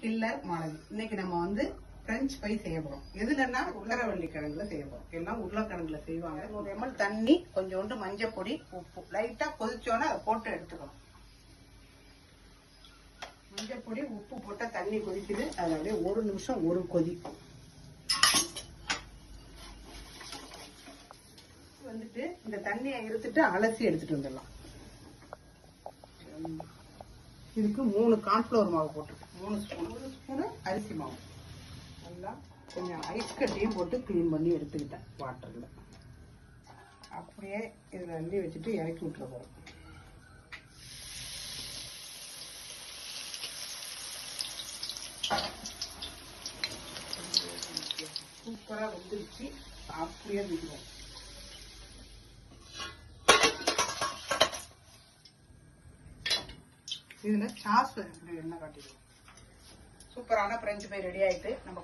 Killer Malathi. இன்னைக்கு நம்ம வந்து பிரெஞ்ச் ஃப்ரை செய்ய போறோம். எதுலன்னா உருளைவள்ளி கிழங்குல செய்ய போறோம். எல்லாம் உருளைக்கிழங்குல செய்வாங்க. 100 ml தண்ணி, கொஞ்சோண்டு மஞ்சள் பொடி, உப்பு லைட்டா கொதிச்சோன்னா அதை போட்டு எடுத்துக்கணும். மஞ்சள் பொடி உப்பு போட்டா தண்ணி கொதிக்குது. அதுல அப்படியே 1 நிமிஷம் ஒரு கொதி வந்துட்டு இந்த தண்ணியை இருத்துட்டு அலசி எடுத்துட்டு வந்துடலாம். இதுக்கு 3 கார்ன்ஃப்ளவர் மாவு போட்டுருக்கேன். 3 ஸ்பூனு அரிசி மாவு. நல்லா கொஞ்சம் ஐஸ் கட்டியும் போட்டு க்ளீன் பண்ணி எடுத்துக்கிட்டேன் வாட்டரில். அப்படியே இதில் அள்ளி வச்சுட்டு இறக்கி விட்டுற போகிறோம். சூப்பராக வெந்துருச்சு. அப்படியே விடுவோம். இதில் சாஸ் எண்ணெய் காட்டிடுவோம். சூப்பரான பிரெஞ்சு ஃப்ரை ரெடி ஆயிட்டு நம்ம